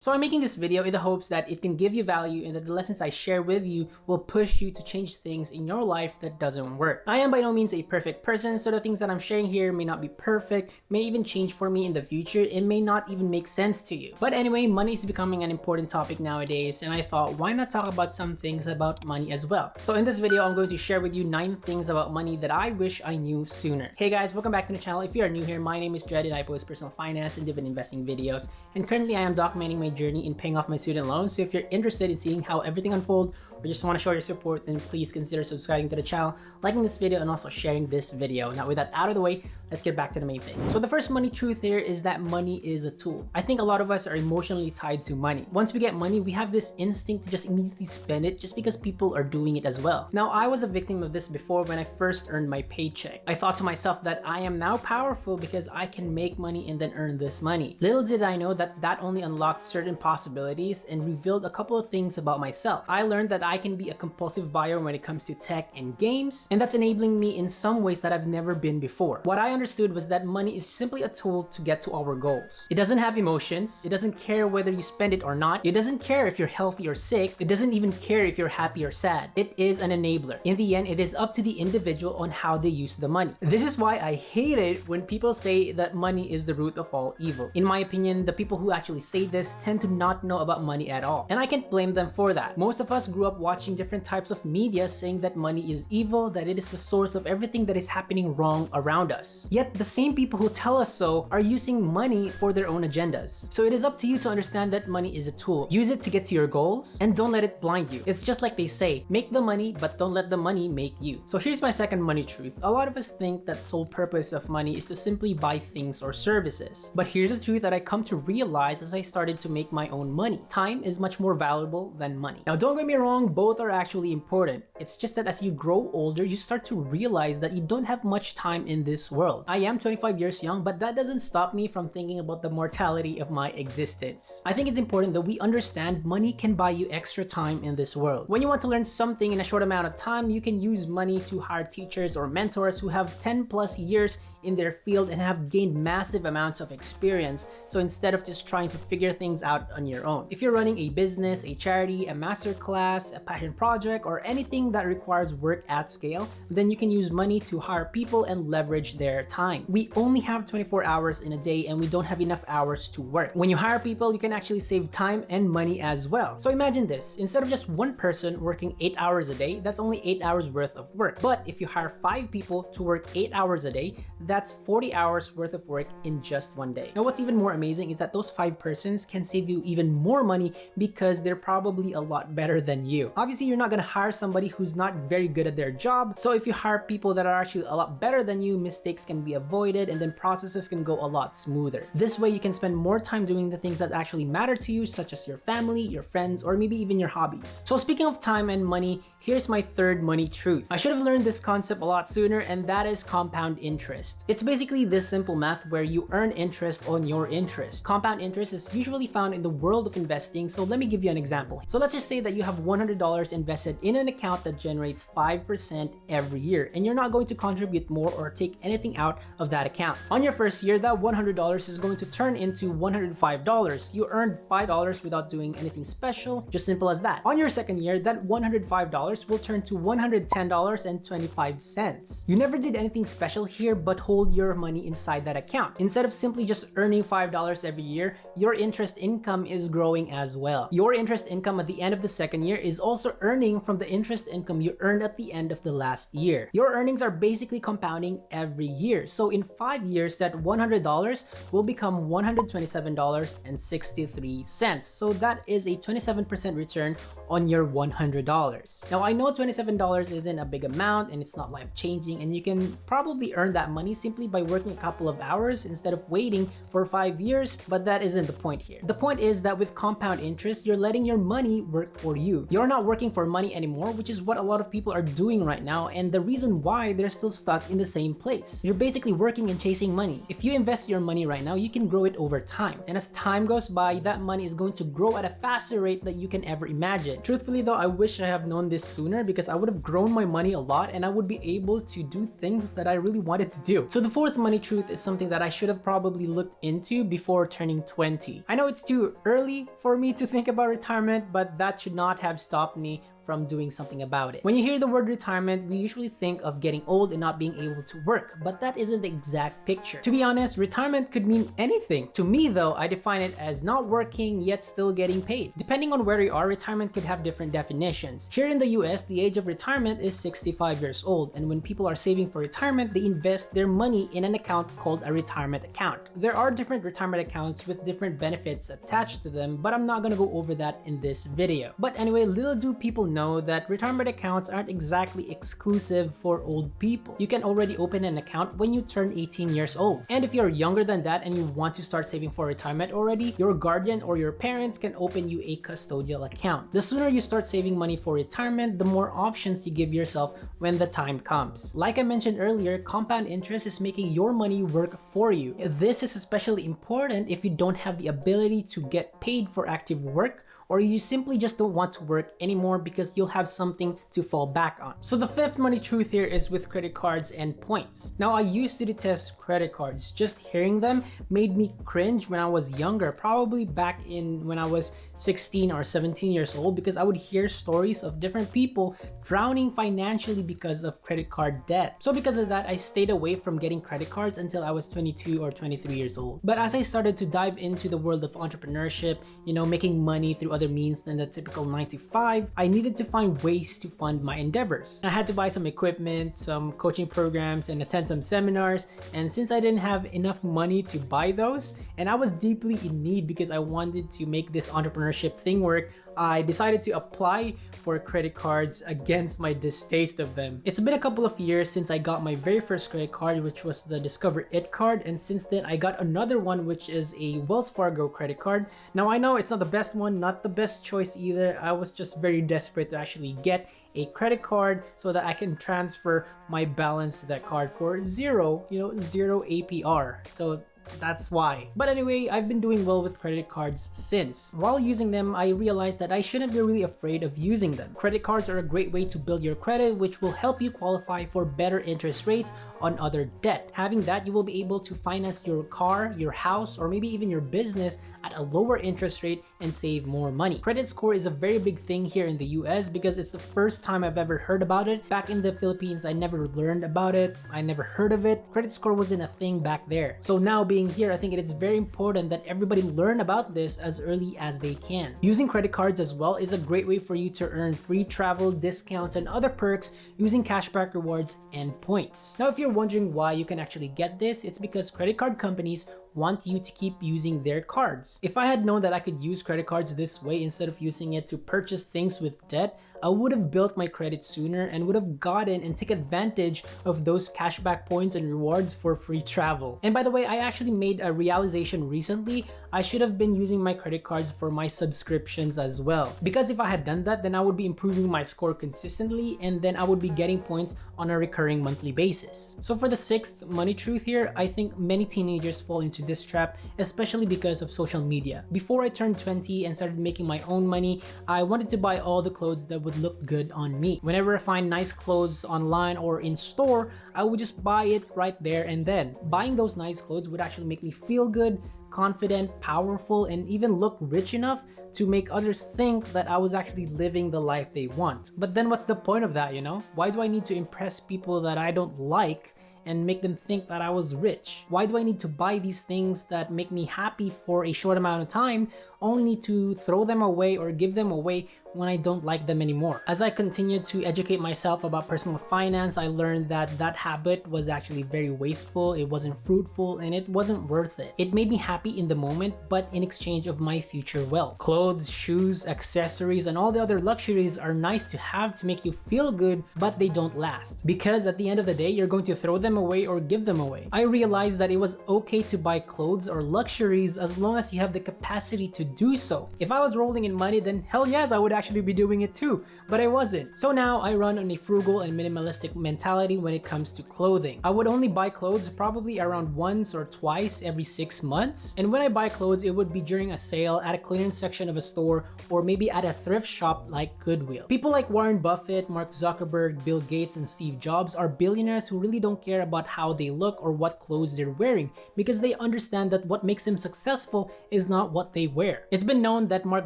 So I'm making this video in the hopes that it can give you value and that the lessons I share with you will push you to change things in your life that doesn't work. I am by no means a perfect person, so the things that I'm sharing here may not be perfect, may even change for me in the future, it may not even make sense to you. But anyway, money is becoming an important topic nowadays, and I thought, why not talk about some things about money as well? So in this video, I'm going to share with you 9 things about money that I wish I knew sooner. Hey guys, welcome back to the channel. If you are new here, my name is Dredd and I post personal finance and dividend investing videos. And currently I am documenting my journey in paying off my student loans. So if you're interested in seeing how everything unfolds or just want to show your support, then please consider subscribing to the channel, liking this video, and also sharing this video. Now with that out of the way, let's get back to the main thing. So the first money truth here is that money is a tool. I think a lot of us are emotionally tied to money. Once we get money, we have this instinct to just immediately spend it just because people are doing it as well. Now I was a victim of this before when I first earned my paycheck. I thought to myself that I am now powerful because I can make money and then earn this money. Little did I know that that only unlocked certain possibilities and revealed a couple of things about myself. I learned that I can be a compulsive buyer when it comes to tech and games, and that's enabling me in some ways that I've never been before. What I understood was that money is simply a tool to get to our goals. It doesn't have emotions. It doesn't care whether you spend it or not. It doesn't care if you're healthy or sick. It doesn't even care if you're happy or sad. It is an enabler. In the end, it is up to the individual on how they use the money. This is why I hate it when people say that money is the root of all evil. In my opinion, the people who actually say this tend to not know about money at all. And I can't blame them for that. Most of us grew up watching different types of media saying that money is evil, that it is the source of everything that is happening wrong around us. Yet the same people who tell us so are using money for their own agendas. So it is up to you to understand that money is a tool. Use it to get to your goals and don't let it blind you. It's just like they say, make the money, but don't let the money make you. So here's my second money truth. A lot of us think that sole purpose of money is to simply buy things or services. But here's the truth that I come to realize as I started to make my own money. Time is much more valuable than money. Now don't get me wrong, both are actually important. It's just that as you grow older, you start to realize that you don't have much time in this world. I am 25 years young, but that doesn't stop me from thinking about the mortality of my existence. I think it's important that we understand money can buy you extra time in this world. When you want to learn something in a short amount of time, you can use money to hire teachers or mentors who have 10+ years in their field and have gained massive amounts of experience. So instead of just trying to figure things out on your own. If you're running a business, a charity, a master class, a passion project, or anything that requires work at scale, then you can use money to hire people and leverage their time. We only have 24 hours in a day and we don't have enough hours to work. When you hire people, you can actually save time and money as well. So imagine this, instead of just one person working 8 hours a day, that's only 8 hours worth of work. But if you hire 5 people to work 8 hours a day, that's 40 hours worth of work in just one day. Now what's even more amazing is that those 5 persons can save you even more money because they're probably a lot better than you. Obviously, you're not gonna hire somebody who's not very good at their job. So if you hire people that are actually a lot better than you, mistakes can be avoided and then processes can go a lot smoother. This way you can spend more time doing the things that actually matter to you, such as your family, your friends, or maybe even your hobbies. So speaking of time and money, here's my third money truth. I should have learned this concept a lot sooner, and that is compound interest. It's basically this simple math where you earn interest on your interest. Compound interest is usually found in the world of investing, so let me give you an example. So let's just say that you have $100 invested in an account that generates 5% every year, and you're not going to contribute more or take anything out of that account. On your first year, that $100 is going to turn into $105. You earned $5 without doing anything special, just simple as that. On your second year, that $105 will turn to $110.25. You never did anything special here but hold your money inside that account. Instead of simply just earning $5 every year, your interest income is growing as well. Your interest income at the end of the second year is also earning from the interest income you earned at the end of the last year. Your earnings are basically compounding every year. So in 5 years, that $100 will become $127.63. So that is a 27% return on your $100. Now I know $27 isn't a big amount and it's not life-changing, and you can probably earn that money simply by working a couple of hours instead of waiting for 5 years, but that isn't the point here. The point is that with compound interest, you're letting your money work for you. You're not working for money anymore, which is what a lot of people are doing right now, and the reason why they're still stuck in the same place. You're basically working and chasing money. If you invest your money right now, you can grow it over time, and as time goes by, that money is going to grow at a faster rate than you can ever imagine. Truthfully though, I wish I have known this sooner because I would have grown my money a lot and I would be able to do things that I really wanted to do. truth. So the fourth money truth is something that I should have probably looked into before turning 20. I know it's too early for me to think about retirement, but that should not have stopped me from doing something about it. When you hear the word retirement, we usually think of getting old and not being able to work, but that isn't the exact picture. To be honest, retirement could mean anything. To me though, I define it as not working yet still getting paid. Depending on where you are, retirement could have different definitions. Here in the US, the age of retirement is 65 years old, and when people are saving for retirement, they invest their money in an account called a retirement account. There are different retirement accounts with different benefits attached to them, but I'm not gonna go over that in this video. But anyway, little do people know that retirement accounts aren't exactly exclusive for old people. You can already open an account when you turn 18 years old. And if you're younger than that and you want to start saving for retirement already, your guardian or your parents can open you a custodial account. The sooner you start saving money for retirement, the more options you give yourself when the time comes. Like I mentioned earlier, compound interest is making your money work for you. This is especially important if you don't have the ability to get paid for active work, or you simply just don't want to work anymore because you'll have something to fall back on. So the fifth money truth here is with credit cards and points. Now, I used to detest credit cards. Just hearing them made me cringe when I was younger, probably back in when I was 16 or 17 years old, because I would hear stories of different people drowning financially because of credit card debt. So because of that, I stayed away from getting credit cards until I was 22 or 23 years old. But as I started to dive into the world of entrepreneurship, making money through other means than the typical 9 to 5, I needed to find ways to fund my endeavors. I had to buy some equipment, some coaching programs, and attend some seminars. And since I didn't have enough money to buy those, and I was deeply in need because I wanted to make this entrepreneurship thing work, I decided to apply for credit cards against my distaste of them. It's been a couple of years since I got my very first credit card, which was the Discover It card, and since then I got another one, which is a Wells Fargo credit card. Now I know it's not the best one, not the best choice either. I was just very desperate to actually get a credit card so that I can transfer my balance to that card for zero APR. So that's why. But anyway, I've been doing well with credit cards since. While using them, I realized that I shouldn't be really afraid of using them. Credit cards are a great way to build your credit, which will help you qualify for better interest rates on other debt. Having that, you will be able to finance your car, your house, or maybe even your business at a lower interest rate and save more money. Credit score is a very big thing here in the US because it's the first time I've ever heard about it. Back in the Philippines, I never learned about it. I never heard of it. Credit score wasn't a thing back there. So now being here, I think it is very important that everybody learn about this as early as they can. Using credit cards as well is a great way for you to earn free travel, discounts, and other perks using cashback rewards and points. Now, if you're wondering why you can actually get this, it's because credit card companies want you to keep using their cards. If I had known that I could use credit cards this way instead of using it to purchase things with debt, I would have built my credit sooner and would have gotten and take advantage of those cashback points and rewards for free travel. And by the way, I actually made a realization recently. I should have been using my credit cards for my subscriptions as well. Because if I had done that, then I would be improving my score consistently, and then I would be getting points on a recurring monthly basis. So for the sixth money truth here, I think many teenagers fall into this trap, especially because of social media. Before I turned 20 and started making my own money, I wanted to buy all the clothes that would look good on me. Whenever I find nice clothes online or in store, I would just buy it right there and then. Buying those nice clothes would actually make me feel good, confident, powerful, and even look rich enough to make others think that I was actually living the life they want. But then what's the point of that, Why do I need to impress people that I don't like and make them think that I was rich? Why do I need to buy these things that make me happy for a short amount of time only to throw them away or give them away when I don't like them anymore? As I continued to educate myself about personal finance, I learned that that habit was actually very wasteful, it wasn't fruitful, and it wasn't worth it. It made me happy in the moment, but in exchange of my future wealth. Clothes, shoes, accessories, and all the other luxuries are nice to have to make you feel good, but they don't last. Because at the end of the day, you're going to throw them away or give them away. I realized that it was okay to buy clothes or luxuries as long as you have the capacity to do so. If I was rolling in money, then hell yes, I would actually be doing it too, but I wasn't. So now I run on a frugal and minimalistic mentality when it comes to clothing. I would only buy clothes probably around once or twice every 6 months. And when I buy clothes, it would be during a sale at a clearance section of a store or maybe at a thrift shop like Goodwill. People like Warren Buffett, Mark Zuckerberg, Bill Gates, and Steve Jobs are billionaires who really don't care about how they look or what clothes they're wearing because they understand that what makes them successful is not what they wear. It's been known that Mark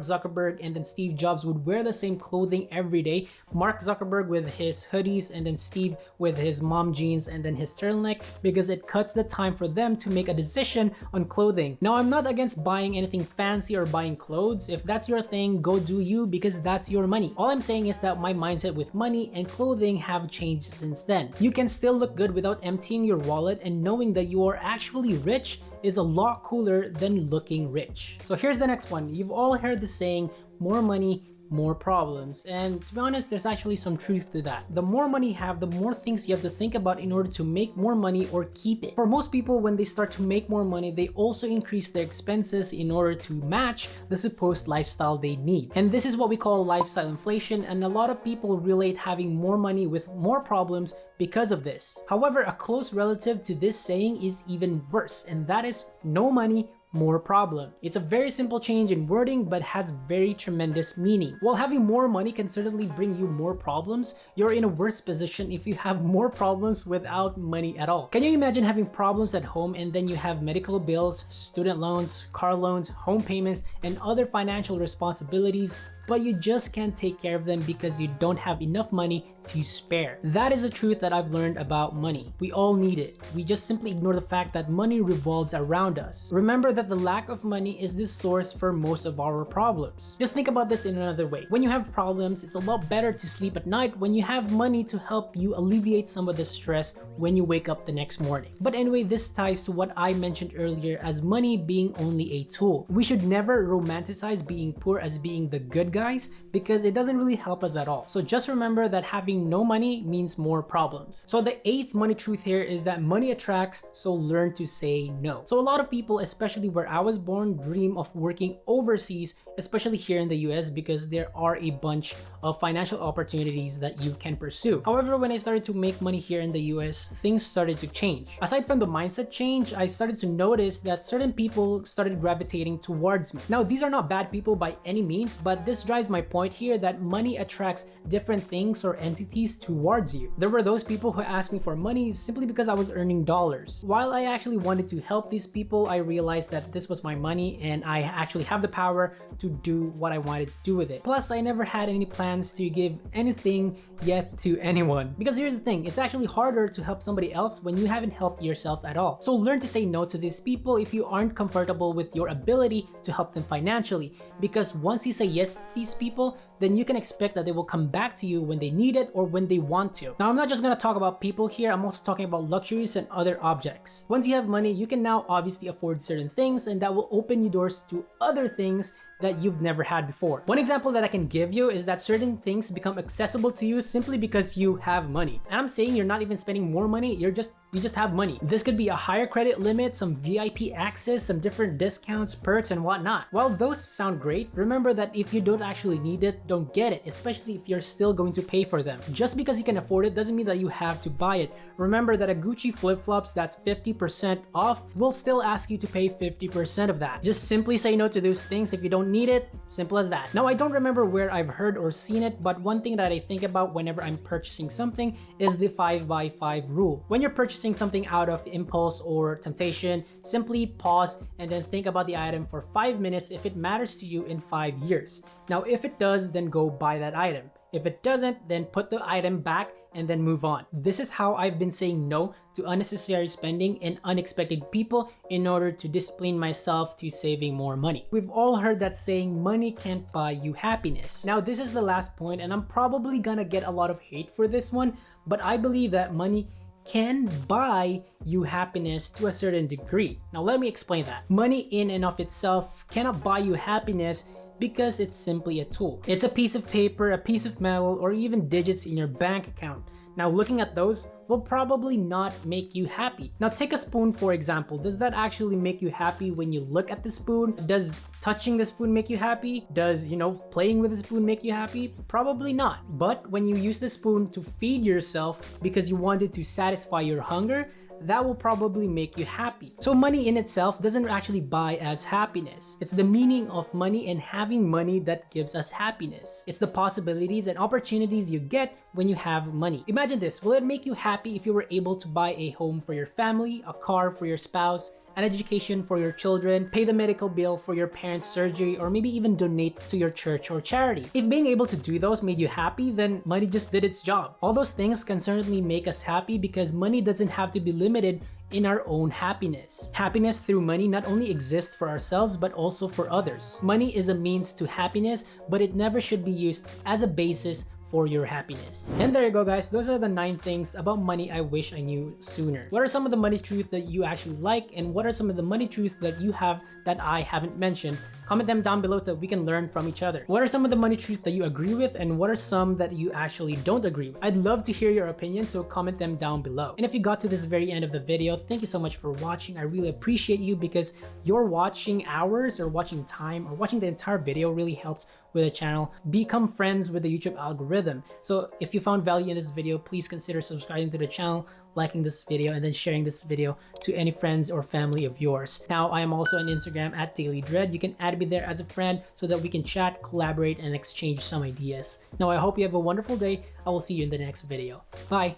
Zuckerberg and then Steve Jobs would wear the same clothing every day. Mark Zuckerberg with his hoodies and then Steve with his mom jeans and then his turtleneck because it cuts the time for them to make a decision on clothing. Now, I'm not against buying anything fancy or buying clothes. If that's your thing, go do you because that's your money. All I'm saying is that my mindset with money and clothing have changed since then. You can still look good without emptying your wallet, and knowing that you are actually rich is a lot cooler than looking rich. So here's the next one. You've all heard the saying, more money, more problems. And to be honest, there's actually some truth to that. The more money you have, the more things you have to think about in order to make more money or keep it. For most people, when they start to make more money, they also increase their expenses in order to match the supposed lifestyle they need. And this is what we call lifestyle inflation, and a lot of people relate having more money with more problems because of this. However, a close relative to this saying is even worse, and that is no money, more problem. It's a very simple change in wording but has very tremendous meaning. While having more money can certainly bring you more problems, you're in a worse position if you have more problems without money at all. Can you imagine having problems at home and then you have medical bills, student loans, car loans, home payments, and other financial responsibilities, but you just can't take care of them because you don't have enough money to spare? That is the truth that I've learned about money. We all need it. We just simply ignore the fact that money revolves around us. Remember that the lack of money is the source for most of our problems. Just think about this in another way. When you have problems, it's a lot better to sleep at night when you have money to help you alleviate some of the stress when you wake up the next morning. But anyway, this ties to what I mentioned earlier as money being only a tool. We should never romanticize being poor as being the good guys because it doesn't really help us at all. So just remember that having no money means more problems. So the 8th money truth here is that money attracts, so learn to say no. So a lot of people, especially where I was born, dream of working overseas, especially here in the US, because there are a bunch of financial opportunities that you can pursue. However, when I started to make money here in the US, things started to change. Aside from the mindset change, I started to notice that certain people started gravitating towards me. Now, these are not bad people by any means, but this drives my point here that money attracts different things or entities towards you. There were those people who asked me for money simply because I was earning dollars. While I actually wanted to help these people, I realized that this was my money and I actually have the power to do what I wanted to do with it. Plus, I never had any plans to give anything yet to anyone. Because here's the thing, it's actually harder to help somebody else when you haven't helped yourself at all. So learn to say no to these people if you aren't comfortable with your ability to help them financially. Because once you say yes to these people, then you can expect that they will come back to you when they need it or when they want to. Now, I'm not just gonna talk about people here, I'm also talking about luxuries and other objects. Once you have money, you can now obviously afford certain things, and that will open you doors to other things that you've never had before. One example that I can give you is that certain things become accessible to you simply because you have money. And I'm saying you're not even spending more money, you just have money. This could be a higher credit limit, some VIP access, some different discounts, perks, and whatnot. While those sound great, remember that if you don't actually need it, don't get it, especially if you're still going to pay for them. Just because you can afford it doesn't mean that you have to buy it. Remember that a Gucci flip-flops that's 50% off will still ask you to pay 50% of that. Just simply say no to those things if you don't need it. Simple as that. Now, I don't remember where I've heard or seen it, but one thing that I think about whenever I'm purchasing something is the 5x5 rule. When you're purchasing something out of impulse or temptation, simply pause and then think about the item for 5 minutes if it matters to you in 5 years. Now, if it does, then go buy that item. If it doesn't, then put the item back and then move on. This is how I've been saying no to unnecessary spending and unexpected people in order to discipline myself to saving more money. We've all heard that saying, money can't buy you happiness. Now, this is the last point, and I'm probably gonna get a lot of hate for this one, but I believe that money can buy you happiness to a certain degree. Now, let me explain that. Money in and of itself cannot buy you happiness because it's simply a tool. It's a piece of paper, a piece of metal, or even digits in your bank account. Now, looking at those will probably not make you happy. Now, take a spoon for example. Does that actually make you happy when you look at the spoon? Does touching the spoon make you happy? Does, playing with the spoon make you happy? Probably not. But when you use the spoon to feed yourself because you wanted to satisfy your hunger, that will probably make you happy. So money in itself doesn't actually buy us happiness. It's the meaning of money and having money that gives us happiness. It's the possibilities and opportunities you get when you have money. Imagine this, will it make you happy if you were able to buy a home for your family, a car for your spouse, an education for your children, pay the medical bill for your parents' surgery, or maybe even donate to your church or charity? If being able to do those made you happy, then money just did its job. All those things can certainly make us happy because money doesn't have to be limited in our own happiness. Happiness through money not only exists for ourselves but also for others. Money is a means to happiness, but it never should be used as a basis for your happiness. And there you go, guys. Those are the 9 things about money I wish I knew sooner. What are some of the money truths that you actually like, and what are some of the money truths that you have that I haven't mentioned? Comment them down below so that we can learn from each other. What are some of the money truths that you agree with, and what are some that you actually don't agree with? I'd love to hear your opinions, so comment them down below. And if you got to this very end of the video, thank you so much for watching. I really appreciate you because your watching hours or watching time or watching the entire video really helps with the channel become friends with the YouTube algorithm. So if you found value in this video, please consider subscribing to the channel, liking this video, and then sharing this video to any friends or family of yours. Now, I am also on Instagram at DailyDredd. You can add me there as a friend so that we can chat, collaborate, and exchange some ideas. Now, I hope you have a wonderful day. I will see you in the next video. Bye!